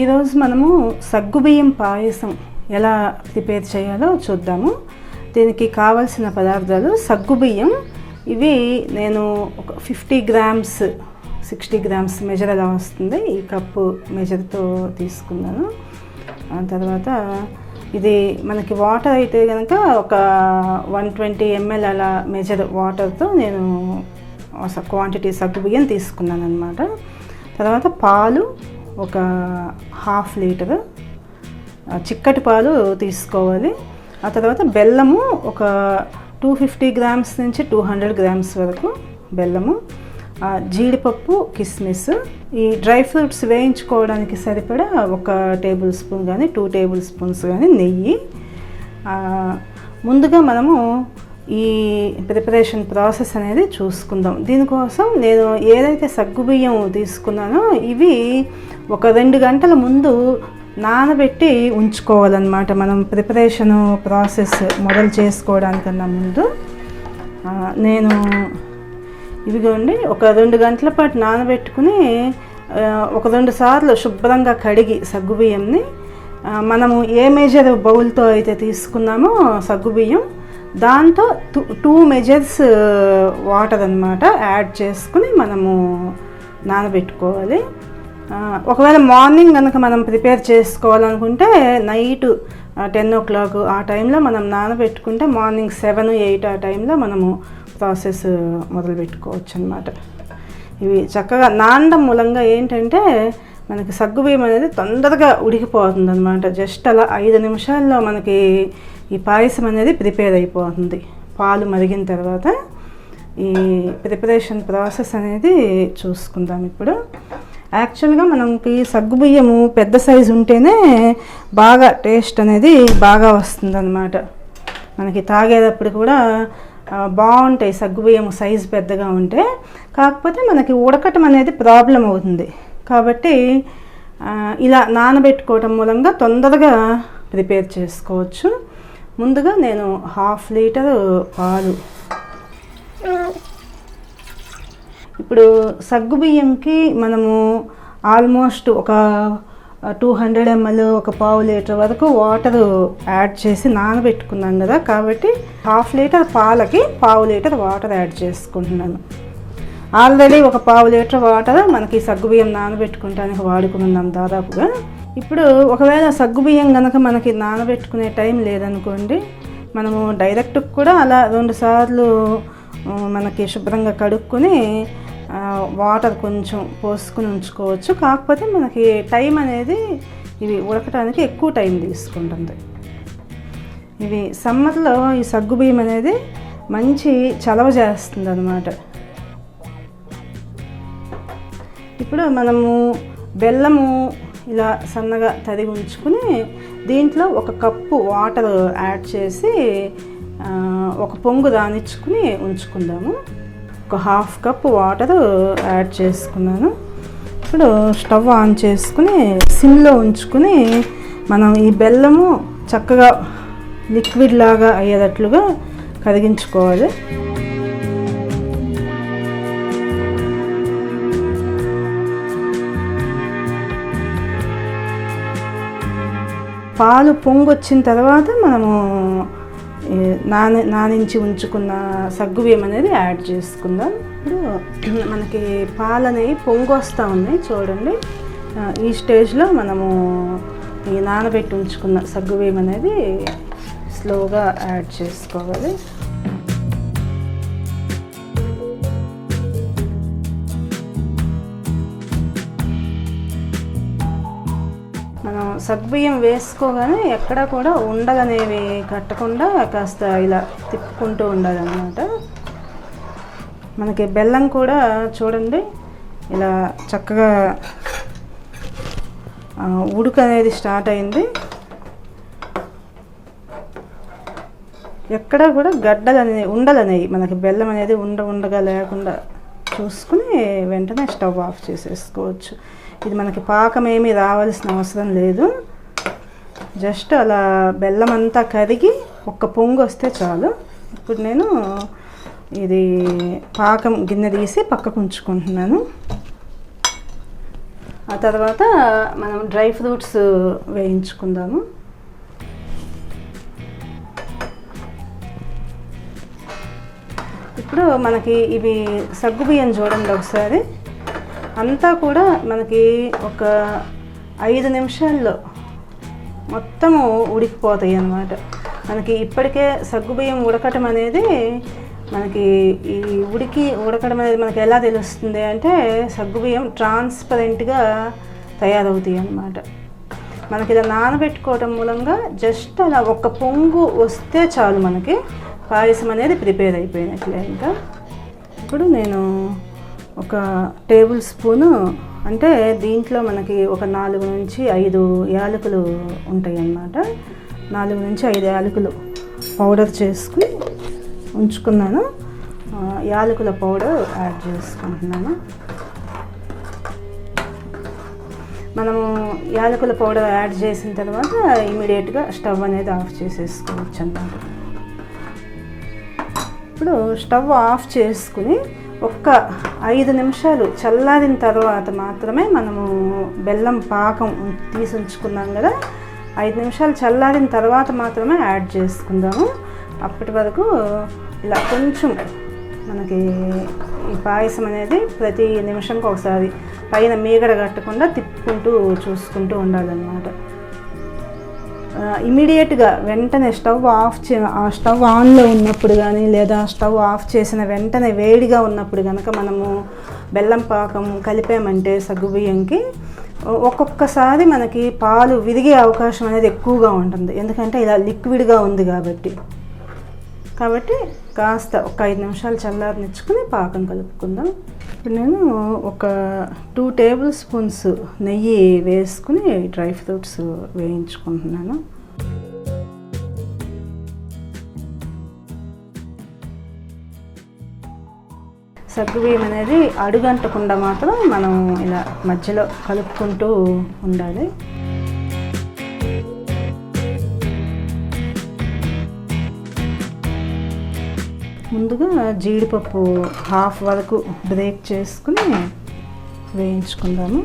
ఈరోజు మనము సగ్గుబియ్యం పాయసం ఎలా ప్రిపేర్ చేయాలో చూద్దాము. దీనికి కావాల్సిన పదార్థాలు సగ్గుబియ్యం. ఇవి నేను ఒక 50 గ్రామ్స్ 60 గ్రామ్స్ మెజర్ అలా వస్తుంది. ఈ కప్పు మెజర్తో తీసుకున్నాను. తర్వాత ఇది మనకి వాటర్ అయితే కనుక ఒక 120 ml అలా మెజర్ వాటర్తో నేను క్వాంటిటీ సగ్గుబియ్యం తీసుకున్నాను అన్నమాట. తర్వాత పాలు ఒక 1/2 లీటరు చిక్కటి పాలు తీసుకోవాలి. ఆ తర్వాత బెల్లము ఒక 250 గ్రామ్స్ నుంచి 200 గ్రామ్స్ వరకు బెల్లము, జీడిపప్పు, కిస్మిస్, ఈ డ్రై ఫ్రూట్స్ వేయించుకోవడానికి సరిపడా 1 టేబుల్ స్పూన్ కానీ 2 టేబుల్ స్పూన్స్ కానీ నెయ్యి. ముందుగా మనము ఈ ప్రిపరేషన్ ప్రాసెస్ అనేది చూసుకుందాం. దీనికోసం నేను ఏదైతే సగ్గుబియ్యం తీసుకున్నానో ఇవి ఒక 2 గంటల ముందు నానబెట్టి ఉంచుకోవాలన్నమాట. మనం ప్రిపరేషన్ ప్రాసెస్ మొదలు చేసుకోవడానికన్నా ముందు నేను ఇవిగోండి ఒక 2 గంటల పాటు నానబెట్టుకుని ఒక 2 సార్లు శుభ్రంగా కడిగి సగ్గుబియ్యంని మనము ఏ మేజర్ బౌల్తో అయితే తీసుకున్నామో సగ్గుబియ్యం దాంతో 2 మెజర్స్ వాటర్ అన్నమాట యాడ్ చేసుకుని మనము నానబెట్టుకోవాలి. ఒకవేళ మార్నింగ్ కనుక మనం ప్రిపేర్ చేసుకోవాలనుకుంటే నైట్ 10 o'clock ఆ టైంలో మనం నానబెట్టుకుంటే మార్నింగ్ 7, 8 ఆ టైంలో మనము ప్రాసెస్ మొదలు పెట్టుకోవచ్చు అన్నమాట. ఇవి చక్కగా నానడం మూలంగా ఏంటంటే మనకి సగ్గుబియ్యం అనేది తొందరగా ఉడికిపోతుంది అన్నమాట. జస్ట్ అలా 5 నిమిషాల్లో మనకి ఈ పాయసం అనేది ప్రిపేర్ అయిపోతుంది. పాలు మరిగిన తర్వాత ఈ ప్రిపరేషన్ ప్రాసెస్ అనేది చూసుకుందాం ఇప్పుడు. యాక్చువల్గా మనకి సగ్గుబియ్యము పెద్ద సైజు ఉంటేనే బాగా టేస్ట్ అనేది బాగా వస్తుంది అన్నమాట. మనకి తాగేటప్పుడు కూడా బాగుంటాయి సగ్గుబియ్యం సైజు పెద్దగా ఉంటే. కాకపోతే మనకి ఉడకటం అనేది ప్రాబ్లం అవుతుంది. కాబట్టి ఇలా నానబెట్టుకోవటం మూలంగా తొందరగా ప్రిపేర్ చేసుకోవచ్చు. ముందుగా నేను 1/2 లీటరు పాలు, ఇప్పుడు సగ్గుబియ్యంకి మనము ఆల్మోస్ట్ ఒక 200 ml ఒక 1/2 లీటర్ వరకు వాటర్ యాడ్ చేసి నానబెట్టుకున్నాం కదా. కాబట్టి 1/2 లీటర్ పాలకి 1/2 లీటర్ వాటర్ యాడ్ చేసుకుంటున్నాను. ఆల్రెడీ ఒక 1/2 లీటర్ వాటర్ మనకి సగ్గుబియ్యం నానబెట్టుకుంటానికి వాడుకున్నాం దాదాపుగా. ఇప్పుడు ఒకవేళ సగ్గుబియ్యం కనుక మనకి నానబెట్టుకునే టైం లేదనుకోండి, మనము డైరెక్ట్ కూడా అలా 2 సార్లు మనకి శుభ్రంగా కడుక్కొని వాటర్ కొంచెం పోసుకుని ఉంచుకోవచ్చు. కాకపోతే మనకి టైం అనేది ఇవి ఉడకటానికి ఎక్కువ టైం తీసుకుంటుంది. ఇవి సమ్మర్లో ఈ సగ్గుబియ్యం అనేది మంచి చలవ చేస్తుంది అన్నమాట. ఇప్పుడు మనము బెల్లము ఇలా సన్నగా తరిగి ఉంచుకుని దీంట్లో 1 కప్పు వాటర్ యాడ్ చేసి ఒక పొంగు రానిచ్చుకుని ఉంచుకుందాము. ఒక 1/2 కప్పు వాటర్ యాడ్ చేసుకున్నాను. ఇప్పుడు స్టవ్ ఆన్ చేసుకుని సిమ్లో ఉంచుకుని మనం ఈ బెల్లము చక్కగా లిక్విడ్ లాగా అయ్యేటట్లుగా కరిగించుకోవాలి. పాలు పొంగు వచ్చిన తర్వాత మనము నానించి ఉంచుకున్న సగ్గుబియ్యం అనేది యాడ్ చేసుకుందాం. ఇప్పుడు మనకి పాలు అనేవి పొంగు వస్తూ ఉన్నాయి చూడండి. ఈ స్టేజ్లో మనము ఈ నానబెట్టి ఉంచుకున్న సగ్గుబియ్యం అనేది స్లోగా యాడ్ చేసుకోవాలి. మనం సగ్గుబియ్యం వేసుకోగానే ఎక్కడ కూడా ఉండలనేవి కట్టకుండా కాస్త ఇలా తిప్పుకుంటూ ఉండాలన్నమాట. మనకి బెల్లం కూడా చూడండి ఇలా చక్కగా ఉడుకు అనేది స్టార్ట్ అయింది. ఎక్కడ కూడా ఉండలనేవి మనకి బెల్లం అనేది ఉండగా లేకుండా చూసుకుని వెంటనే స్టవ్ ఆఫ్ చేసేసుకోవచ్చు. ఇది మనకి పాకం ఏమీ రావాల్సిన అవసరం లేదు. జస్ట్ అలా బెల్లం అంతా కరిగి 1 పొంగు వస్తే చాలు. ఇప్పుడు నేను ఇది పాకం గిన్నె తీసి పక్కకు ఉంచుకుంటున్నాను. ఆ తర్వాత మనం డ్రై ఫ్రూట్స్ వేయించుకుందాము. ఇప్పుడు మనకి ఇవి సగ్గుబియ్యం చూడండి ఒకసారి, అంతా కూడా మనకి ఒక 5 నిమిషాల్లో మొత్తము ఉడికిపోతాయి అన్నమాట. మనకి ఇప్పటికే సగ్గుబియ్యం ఉడకటం అనేది మనకి ఈ ఉడకడం అనేది మనకి ఎలా తెలుస్తుంది అంటే సగ్గుబియ్యం ట్రాన్స్పరెంట్గా తయారవుతాయి అన్నమాట. మనకి ఇలా నానబెట్టుకోవటం మూలంగా జస్ట్ అలా ఒక పొంగు వస్తే చాలు, మనకి పాయసం అనేది ప్రిపేర్ అయిపోయినట్లే. ఇంకా ఇప్పుడు నేను ఒక టేబుల్ స్పూను, అంటే దీంట్లో మనకి ఒక 4 నుంచి 5 యాలకులు ఉంటాయి అన్నమాట. 4 నుంచి 5 యాలకులు పౌడర్ చేసుకుని ఉంచుకున్నాను. యాలకుల పౌడర్ యాడ్ చేసుకుంటున్నాను. మనము యాలకుల పౌడర్ యాడ్ చేసిన తర్వాత ఇమీడియట్గా స్టవ్ అనేది ఆఫ్ చేసేసుకోవచ్చు అన్నమాట. ఇప్పుడు స్టవ్ ఆఫ్ చేసుకుని ఒక్క 5 నిమిషాలు చల్లారిన తర్వాత మాత్రమే మనము బెల్లం పాకం తీసి ఉంచుకున్నాం కదా, 5 నిమిషాలు చల్లారిన తర్వాత మాత్రమే యాడ్ చేసుకుందాము. అప్పటి వరకు ఇలా కొంచెం మనకి ఈ పాయసం అనేది ప్రతి నిమిషంకి ఒకసారి పైన మీగడ కట్టకుండా తిప్పుకుంటూ చూసుకుంటూ ఉండాలన్నమాట. ఇమీడియట్గా వెంటనే స్టవ్ ఆన్లో ఉన్నప్పుడు కానీ లేదా స్టవ్ ఆఫ్ చేసిన వెంటనే వేడిగా ఉన్నప్పుడు కనుక మనము బెల్లం పాకం కలిపామంటే సగ్గుబియ్యంకి ఒక్కొక్కసారి మనకి పాలు విరిగే అవకాశం అనేది ఎక్కువగా ఉంటుంది, ఎందుకంటే ఇలా లిక్విడ్గా ఉంది కాబట్టి కాస్త ఒక 5 నిమిషాలు చల్లారనిచ్చుకుని పాకం కలుపుకుందాం. ఇప్పుడు నేను ఒక 2 టేబుల్ స్పూన్స్ నెయ్యి వేసుకుని డ్రై ఫ్రూట్స్ వేయించుకుంటున్నాను. సగ్గుబియ్యం అనేది అడుగంటకుండా మాత్రం మనం ఇలా మధ్యలో కలుపుకుంటూ ఉండాలి. ముందుగా జీడిపప్పు హాఫ్ వరకు బ్రేక్ చేసుకుని వేయించుకుందాము.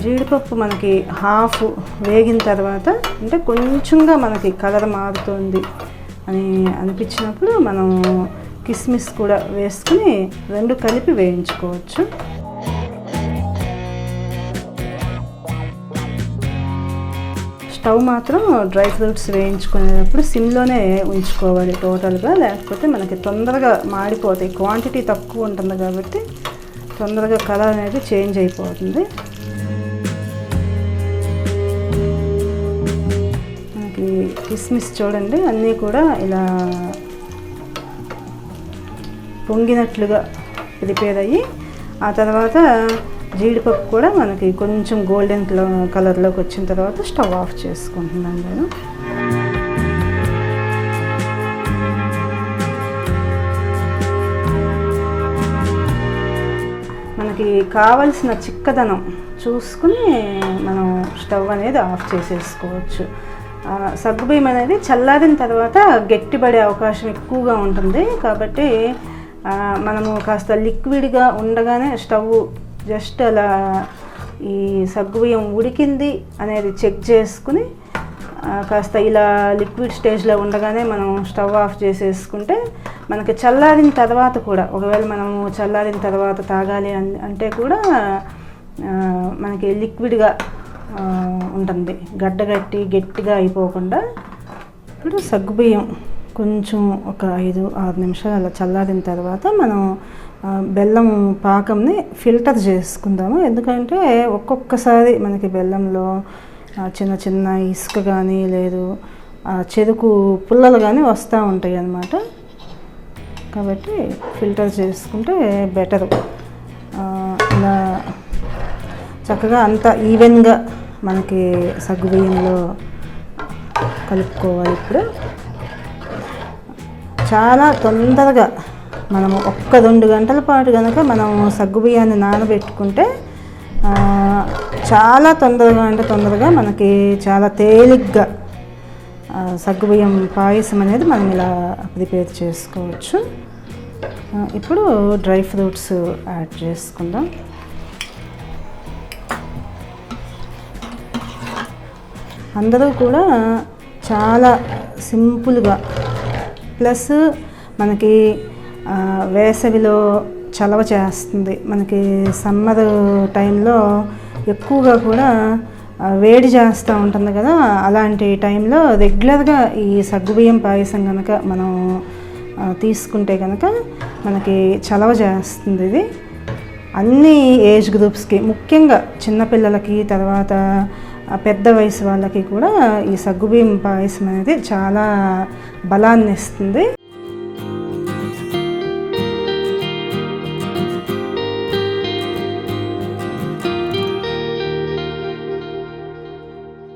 జీడిపప్పు మనకి హాఫ్ వేగిన తర్వాత, అంటే కొంచెంగా మనకి కలర్ మారుతుంది అని అనిపించినప్పుడు మనం కిస్మిస్ కూడా వేసుకుని 2 కలిపి వేయించుకోవచ్చు. స్టవ్ మాత్రం డ్రై ఫ్రూట్స్ వేయించుకునేటప్పుడు సిమ్లోనే ఉంచుకోవాలి టోటల్గా, లేకపోతే మనకి తొందరగా మాడిపోతాయి. క్వాంటిటీ తక్కువ ఉంటుంది కాబట్టి తొందరగా కలర్ అనేది చేంజ్ అయిపోతుంది. మనకి కిస్మిస్ చూడండి అన్నీ కూడా ఇలా పొంగినట్లుగా ప్రిపేర్ అయ్యి, ఆ తర్వాత జీడిపప్పు కూడా మనకి కొంచెం గోల్డెన్ కలర్లోకి వచ్చిన తర్వాత స్టవ్ ఆఫ్ చేసుకుంటున్నాను నేను. మనకి కావలసిన చిక్కదనం చూసుకుని మనం స్టవ్ అనేది ఆఫ్ చేసేసుకోవచ్చు. సగ్గుబియ్యం అనేది చల్లారిన తర్వాత గట్టిపడే అవకాశం ఎక్కువగా ఉంటుంది కాబట్టి మనము కాస్త లిక్విడ్గా ఉండగానే స్టవ్ జస్ట్ అలా ఈ సగ్గుబియ్యం ఉడికింది అనేది చెక్ చేసుకుని కాస్త ఇలా లిక్విడ్ స్టేజ్లో ఉండగానే మనం స్టవ్ ఆఫ్ చేసేసుకుంటే మనకి చల్లారిన తర్వాత కూడా, ఒకవేళ మనము చల్లారిన తర్వాత తాగాలి అంటే కూడా మనకి లిక్విడ్గా ఉంటుంది, గట్టిగా అయిపోకుండా. ఇప్పుడు సగ్గుబియ్యం కొంచెం ఒక 5-6 నిమిషాలు అలా చల్లారిన తర్వాత మనం బెల్లం పాకంని ఫిల్టర్ చేసుకుందాము. ఎందుకంటే ఒక్కొక్కసారి మనకి బెల్లంలో చిన్న చిన్న ఇసుక కానీ లేదు చెరుకు పుల్లలు కానీ వస్తూ ఉంటాయి అన్నమాట. కాబట్టి ఫిల్టర్ చేసుకుంటే బెటరు. ఇలా చక్కగా అంతా ఈవెన్గా మనకి సగ్గుబియ్యంలో కలుపుకోవాలి. ఇప్పుడు చాలా తొందరగా మనము 1-2 గంటల పాటు కనుక మనము సగ్గుబియ్యాన్ని నానబెట్టుకుంటే చాలా తొందరగా మనకి చాలా తేలిగ్గా సగ్గుబియ్యం పాయసం అనేది మనం ఇలా ప్రిపేర్ చేసుకోవచ్చు. ఇప్పుడు డ్రై ఫ్రూట్స్ యాడ్ చేసుకుందాం. అందరూ కూడా చాలా సింపుల్గా, ప్లస్ మనకి వేసవిలో చలవ చేస్తుంది, మనకి సమ్మర్ టైంలో ఎక్కువగా కూడా వేడి చేస్తూ ఉంటుంది కదా, అలాంటి టైంలో రెగ్యులర్గా ఈ సగ్గుబియ్యం పాయసం కనుక మనం తీసుకుంటే కనుక మనకి చలవ చేస్తుంది. ఇది అన్ని ఏజ్ గ్రూప్స్కి, ముఖ్యంగా చిన్నపిల్లలకి, తర్వాత పెద్ద వయసు వాళ్ళకి కూడా ఈ సగ్గుబియ్యం పాయసం అనేది చాలా బలాన్ని ఇస్తుంది.